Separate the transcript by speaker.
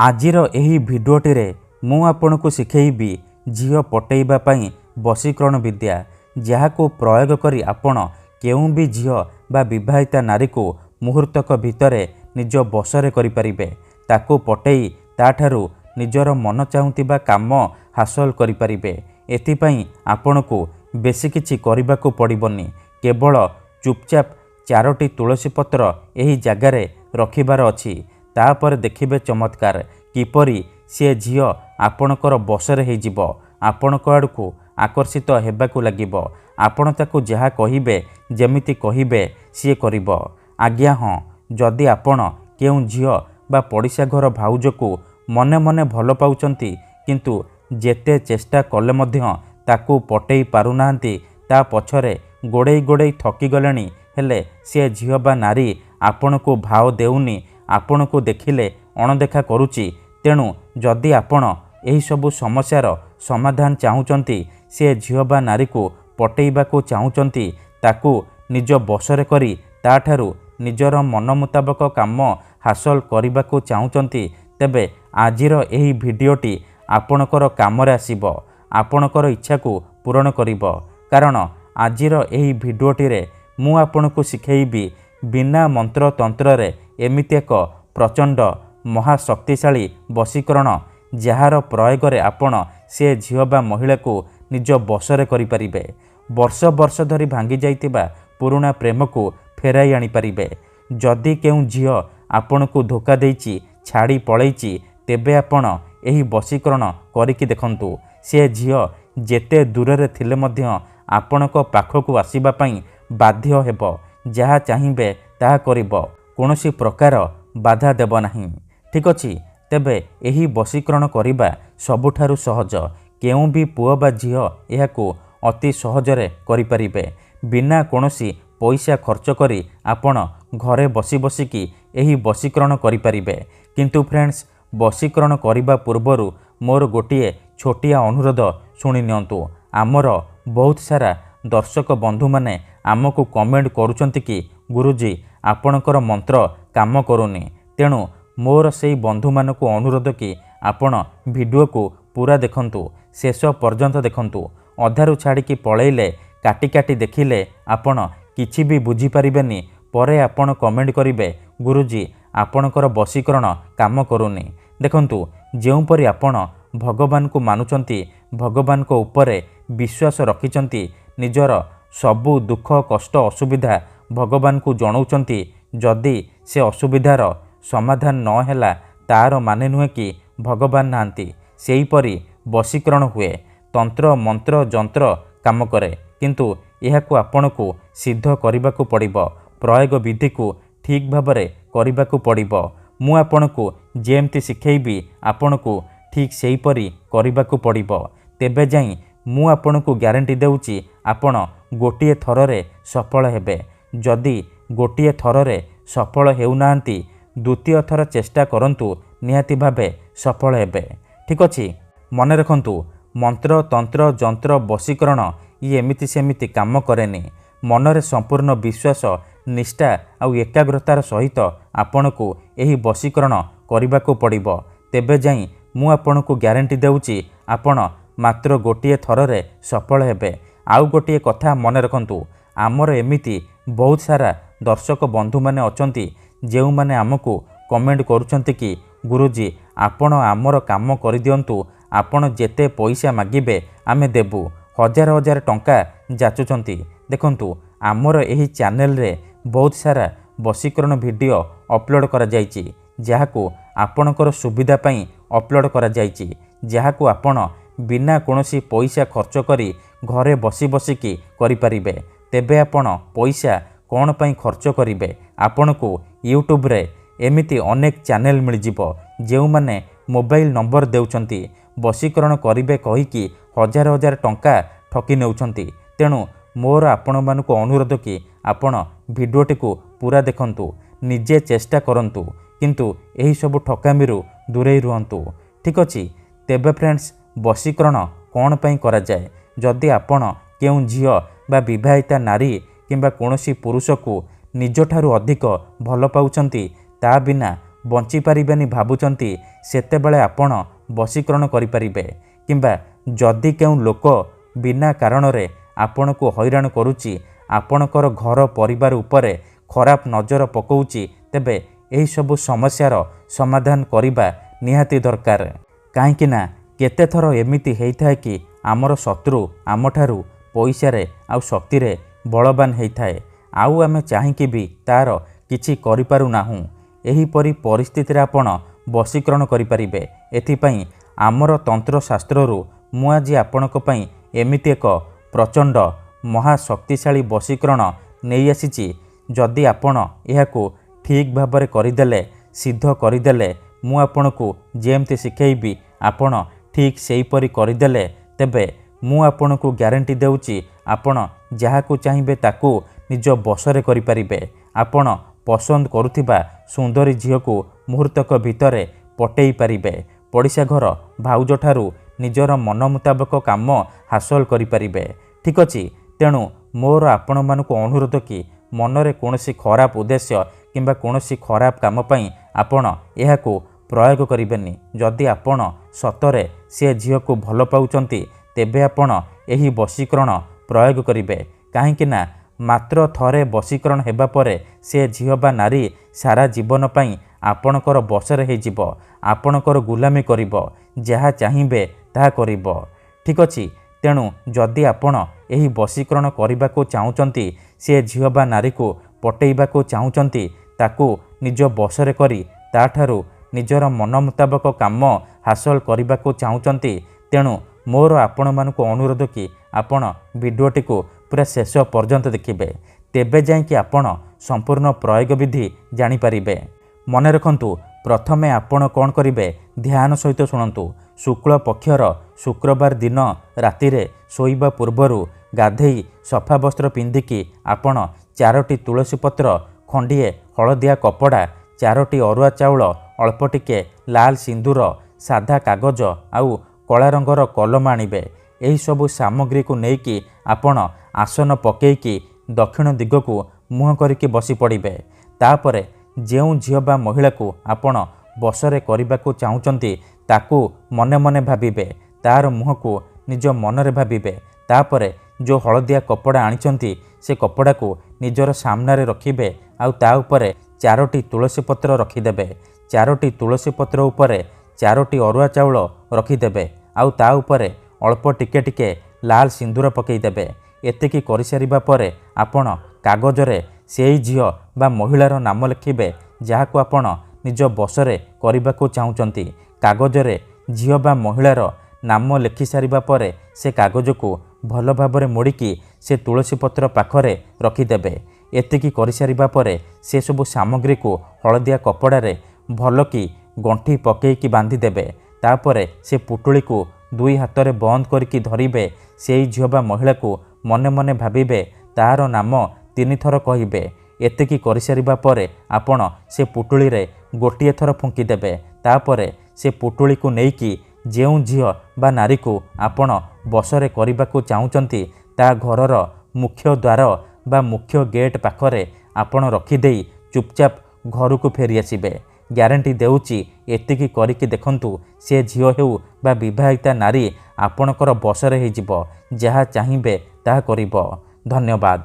Speaker 1: आजिर एही भिडियोटी रे मु आपनको शिखेइबी झियो पटेइबा पई वशीकरण विद्या जहाको प्रयोग करी आपण केउ भी झियो बा विवाहिता नारी को मुहूर्तक भितरे निज बसरे करि परिबे ताको पटेई ताठारु निजर मन चाहुतिबा काम हासिल करि परिबे। एथिपई आपनको बेसी किछि करिबाको पड़िबनी केवल चुपचाप 4टी तुलसी पत्र एही जगारे रखिबार अछि। तापर देखिबे चमत्कार किपरि से झियो आपणकर बसरे हो जिवो आपणक आड़कू आकर्षित हेबाकू लागिबो। आपण ताकू जहा कहिबे जेमिति कहिबे सी करिबो। आज्ञा हाँ जदि आपण केउ झियो बा पड़िशा घर भाउजको मने मने भल पाउचंती किंतु जेते चेष्टा कले मध्य ताकू पटेई पारुनांती ता पछरे गोड़ेई गोड़ेई थकी गलेनी हेले से झियो बा नारी आपणको भाव देउनी आपणको देखिले अणदेखा करुची। तेणु जदि आपण एही सबु समस्यार समाधान चाहुचंती से झियो बा नारी को पटेइबाकू चाहुचंती ताकू निज बसरे करी ताठारु निजर मन मुताबक काम हासिल करिबाकू चाहुचंती तेबे आजिर एही भिडियोटी आपणकर कामरे आसीबो आपणकर इच्छा को पूरण करिबो। कारण आजिर एही भिडियोटी रे मु आपणको शिखेइबी बिना मंत्र तंत्र रे एमिति एक प्रचंड महाशक्तिशाली वशीकरण जार प्रयोग रे आपण से झियो बा महिला को निज बसरे करि परिबे। वर्ष वर्ष धरी भांगी जाइतिबा पुराना प्रेम को फेराई आनी परिबे। जदि केउ झियो आपण को धोखा देइची छाड़ी पळेइची तेबे आपण एही वशीकरण करिकि देखंतु से झियो जेते दूर रे थिले मध्य आपणक पाखकू आसीबा पई बाध्य हेबो। जहा चाहिबे ताहा करिबो कोनोसी प्रकार बाधा देब नाही। ठीक अछि तेबे एही वशीकरण करिबा सबुठारु सहज केउ भी पुओ बा झियो एहाकू अति सहजरे करि परिबे बिना कोनोसी पैसा खर्च करी आपण घरे बसी बसिकी एही वशीकरण करि परिबे। किंतु फ्रेंड्स वशीकरण करिबा पूर्वरु मोर गोटिए छोटिया अनुरोध सुनि नियंतु। आमर बहुत सारा दर्शक बंधु माने आमको कमेंट करूचंती कि गुरुजी आपणकर मंत्र काम करूनी। तेणु मोर सेई बंधु मानकू अनुरोध कि आपण वीडियो को पूरा देखंतु शेष पर्यंत देखंतु। अधारु छाड़ी पळेइले काटी काटी देखिले आपण किछि भी बुझी परिबेनी परे आपण कमेंट करिवे गुरुजी आपणकर वशीकरण काम करूनी। देखंतु जेउपरि आपण भगवान को मानुचंती भगवान को उपरे विश्वास रखिचंती निजर सबु दुख कष्ट असुविधा भगवान को जणाउचंती जदि से असुविधार समाधान न हैला तार माने नुहे कि भगवान नांती। सेही परी वशीकरण हुए तंत्र मंत्र जंत्र काम करे किंतु एहाकू आपणकू सिद्ध करबाकू पड़िबो प्रयोग विधि को ठीक भाबरे करबाकू पड़िबो। मु आपणकू जेमती शिखेइबी आपणकू ठीक सेही परी करबाकू पड़िबो। तेबे जाई मु आपणकू ग्यारंटी देउची आपण गोटिए थररे सफल हेबे। जदि गोटिए थररे सफल हेउनांती द्वितीय थर चेष्टा करंतु निहाती भाबे सफल हेबे। ठीक अछि मन रखंतु मंत्र तंत्र जंत्र वशीकरण ये एमिति सेमिति काम करेनी। मनरे संपूर्ण विश्वास निष्ठा आउ एकाग्रतार सहित आपणकू एही वशीकरण करिबाकू पड़िबो। तेबे जाई मु आपणकू ग्यारंटी देउची आपण मात्र गोटिए थररे सफल हेबे। आउ गोटिए कथा मन रखंतु आमर एमिति बहुत सारा दर्शक बंधु माने अचंती जेउ माने आमको कमेंट करूचंती कि गुरुजी आपण आमर काम करि दियंतु आपण जेते पैसा मागिबे आमे देबु हजार हजार टंका जाचुचंती। देखंतु आमर एही चैनल रे बहुत सारा वशीकरण वीडियो अपलोड करा जायछि जहाको आपणकर सुविधा पई अपलोड करा जायछि जहाको आपण बिना कोनोसी पैसा खर्च करी घरे बसी बसिकी करि परिबे। तेबे आपण पैसा कौन पई खर्च करिवे आपणको यूट्यूब रे एमिति अनेक चैनल मिल जिवो जेउ माने मोबाइल नंबर देउचंती वशीकरण करिवे कहिकी हजार हजार टंका ठकी नेउचंती। तेणु मोर आपण मानकू अनुरोध कि आपण वीडियोटी को पूरा देखंतु निजे चेष्टा करंतु किंतु एही सब ठकामीरु दूरे रुहंतु। ठीक अछि तेबे फ्रेंड्स वशीकरण कौन पई करा जाय जदि आपण केउ झियो बा विवाहिता नारी किंबा कोनोसी पुरुष को निज ठारू अधिक भल पाउचंती ता बिना ବଞ୍ଚିପାରିବେନି ଭାବୁଛନ୍ତି ସେତେବେଳେ ଆପଣ ବଶୀକରଣ କରିପାରିବେ। କିମ୍ବା ଯଦି କେଉଁ ଲୋକ ବିନା କାରଣରେ ଆପଣଙ୍କୁ ହଇରାଣ କରୁଛି, ଆପଣଙ୍କର ଘର ପରିବାର ଉପରେ ଖରାପ ନଜର ପକାଉଛି, ତେବେ ଏହିସବୁ ସମସ୍ୟାର ସମାଧାନ କରିବା ନିହାତି ଦରକାର। କାହିଁକି ନା କେତେଥର ଏମିତି ହେଇଥାଏ କି ଆମର ଶତ୍ରୁ ଆମଠାରୁ ପଇସାରେ ଆଉ ଶକ୍ତିରେ ବଳବାନ ହେଇଥାଏ, ଆଉ ଆମେ ଚାହିଁକି ବି ତାର କିଛି କରିପାରୁନାହୁଁ। ଏହିପରି ପରିସ୍ଥିତିରେ ଆପଣ ବଶୀକରଣ କରିପାରିବେ। ଏଥିପାଇଁ ଆମର ତନ୍ତ୍ରଶାସ୍ତ୍ରରୁ ମୁଁ ଆଜି ଆପଣଙ୍କ ପାଇଁ ଏମିତି ଏକ ପ୍ରଚଣ୍ଡ ମହାଶକ୍ତିଶାଳୀ ବଶୀକରଣ ନେଇ ଆସିଛି। ଯଦି ଆପଣ ଏହାକୁ ଠିକ୍ ଭାବରେ କରିଦେଲେ, ସିଦ୍ଧ କରିଦେଲେ, ମୁଁ ଆପଣଙ୍କୁ ଯେମିତି ଶିଖେଇବି ଆପଣ ଠିକ୍ ସେହିପରି କରିଦେଲେ, ତେବେ ମୁଁ ଆପଣଙ୍କୁ ଗ୍ୟାରେଣ୍ଟି ଦେଉଛି ଆପଣ ଯାହାକୁ ଚାହିଁବେ ତାକୁ ନିଜ ବଶରେ କରିପାରିବେ। ଆପଣ ପସନ୍ଦ କରୁଥିବା ସୁନ୍ଦରୀ ଝିଅକୁ ମୁହୂର୍ତ୍ତକ ଭିତରେ ପଟେଇ ପାରିବେ। ପଡ଼ିଶା ଘର ଭାଉଜଠାରୁ ନିଜର ମନ ମୁତାବକ କାମ ହାସଲ କରିପାରିବେ। ଠିକ୍ ଅଛି। ତେଣୁ ମୋର ଆପଣମାନଙ୍କୁ ଅନୁରୋଧ କି ମନରେ କୌଣସି ଖରାପ ଉଦ୍ଦେଶ୍ୟ କିମ୍ବା କୌଣସି ଖରାପ କାମ ପାଇଁ ଆପଣ ଏହାକୁ ପ୍ରୟୋଗ କରିବେନି। ଯଦି ଆପଣ ସତରେ ସେ ଝିଅକୁ ଭଲ ପାଉଛନ୍ତି, ତେବେ ଆପଣ ଏହି ବଶୀକରଣ ପ୍ରୟୋଗ କରିବେ। କାହିଁକି ନା ମାତ୍ର ଥରେ ବଶୀକରଣ ହେବା ପରେ ସେ ଝିଅ ବା ନାରୀ ସାରା ଜୀବନ ପାଇଁ ଆପଣଙ୍କର ବଶରେ ହେଇଯିବ, ଆପଣଙ୍କର ଗୁଲାମୀ କରିବ, ଯାହା ଚାହିଁବେ ତାହା କରିବ। ଠିକ୍ ଅଛି। ତେଣୁ ଯଦି ଆପଣ ଏହି ବଶୀକରଣ କରିବାକୁ ଚାହୁଁଛନ୍ତି, ସେ ଝିଅ ବା ନାରୀକୁ ପଟେଇବାକୁ ଚାହୁଁଛନ୍ତି, ତାକୁ ନିଜ ବଶରେ କରି ତାଠାରୁ ନିଜର ମନ ମୁତାବକ କାମ ହାସଲ କରିବାକୁ ଚାହୁଁଛନ୍ତି, ତେଣୁ ମୋର ଆପଣମାନଙ୍କୁ ଅନୁରୋଧ କି ଆପଣ ଭିଡ଼ିଓଟିକୁ ପୁରା ଶେଷ ପର୍ଯ୍ୟନ୍ତ ଦେଖିବେ। ତେବେ ଯାଇକି ଆପଣ ସମ୍ପୂର୍ଣ୍ଣ ପ୍ରୟୋଗ ବିଧି ଜାଣିପାରିବେ। ମନେ ରଖନ୍ତୁ, ପ୍ରଥମେ ଆପଣ କ'ଣ କରିବେ, ଧ୍ୟାନ ସହିତ ଶୁଣନ୍ତୁ। ଶୁକ୍ଳ ପକ୍ଷର ଶୁକ୍ରବାର ଦିନ ରାତିରେ ଶୋଇବା ପୂର୍ବରୁ ଗାଧେଇ ସଫା ବସ୍ତ୍ର ପିନ୍ଧିକି ଆପଣ 4ଟି ତୁଳସୀ ପତ୍ର, ଖଣ୍ଡିଏ ହଳଦିଆ କପଡ଼ା, 4ଟି ଅରୁଆ ଚାଉଳ, ଅଳ୍ପ ଟିକେ ଲାଲ ସିନ୍ଦୁର, ସାଧା କାଗଜ ଆଉ କଳା ରଙ୍ଗର କଲମ ଆଣିବେ। ଏହିସବୁ ସାମଗ୍ରୀକୁ ନେଇକି ଆପଣ ଆସନ ପକେଇକି ଦକ୍ଷିଣ ଦିଗକୁ ମୁହଁ କରିକି ବସି ପଡ଼ିବେ। ତାପରେ ଯେଉଁ ଝିଅ ବା ମହିଳାକୁ ଆପଣ ବଶରେ କରିବାକୁ ଚାହୁଁଛନ୍ତି ତାକୁ ମନେ ମନେ ଭାବିବେ, ତାର ମୁହଁକୁ ନିଜ ମନରେ ଭାବିବେ। ତାପରେ ଯେଉଁ ହଳଦିଆ କପଡ଼ା ଆଣିଛନ୍ତି ସେ କପଡ଼ାକୁ ନିଜର ସାମ୍ନାରେ ରଖିବେ ଆଉ ତା ଉପରେ 4ଟି ତୁଳସୀ ପତ୍ର ରଖିଦେବେ। 4ଟି ତୁଳସୀ ପତ୍ର ଉପରେ 4ଟି ଅରୁଆ ଚାଉଳ ରଖିଦେବେ ଆଉ ତା ଉପରେ ଅଳ୍ପ ଟିକେ ଟିକେ ଲାଲ ସିନ୍ଦୁର ପକାଇଦେବେ। ଏତିକି କରିସାରିବା ପରେ ଆପଣ କାଗଜରେ ସେହି ଝିଅ ବା ମହିଳାର ନାମ ଲେଖିବେ ଯାହାକୁ ଆପଣ ନିଜ ବଶରେ କରିବାକୁ ଚାହୁଁଛନ୍ତି। କାଗଜରେ ଝିଅ ବା ମହିଳାର ନାମ ଲେଖି ସାରିବା ପରେ ସେ କାଗଜକୁ ଭଲ ଭାବରେ ମୋଡ଼ିକି ସେ ତୁଳସୀ ପତ୍ର ପାଖରେ ରଖିଦେବେ। ଏତିକି କରିସାରିବା ପରେ ସେସବୁ ସାମଗ୍ରୀକୁ ହଳଦିଆ କପଡ଼ାରେ ଭଲକି ଗଣ୍ଠି ପକେଇକି ବାନ୍ଧିଦେବେ। ତାପରେ ସେ ପୁଟୁଳିକୁ 2 ହାତରେ ବନ୍ଦ କରିକି ଧରିବେ। ସେଇ ଝିଅ ବା ମହିଳାକୁ ମନେ ମନେ ଭାବିବେ, ତାହାର ନାମ 3 ଥର କହିବେ। ଏତିକି କରିସାରିବା ପରେ ଆପଣ ସେ ପୁଟୁଳିରେ ଗୋଟିଏ ଥର ଫୁଙ୍କିଦେବେ। ତାପରେ ସେ ପୁଟୁଳିକୁ ନେଇକି ଯେଉଁ ଝିଅ ବା ନାରୀକୁ ଆପଣ ବଶରେ କରିବାକୁ ଚାହୁଁଛନ୍ତି ତା ଘରର ମୁଖ୍ୟ ଦ୍ୱାର ବା ମୁଖ୍ୟ ଗେଟ୍ ପାଖରେ ଆପଣ ରଖିଦେଇ ଚୁପଚାପ ଘରକୁ ଫେରିଆସିବେ। ଗ୍ୟାରେଣ୍ଟି ଦେଉଛି, ଏତିକି କରିକି ଦେଖନ୍ତୁ, ସେ ଝିଅ ହେଉ ବା ବିବାହିତା ନାରୀ ଆପଣଙ୍କର ବଶରେ ହେଇଯିବ, ଯାହା ଚାହିଁବେ ତାହା କରିବ। ଧନ୍ୟବାଦ।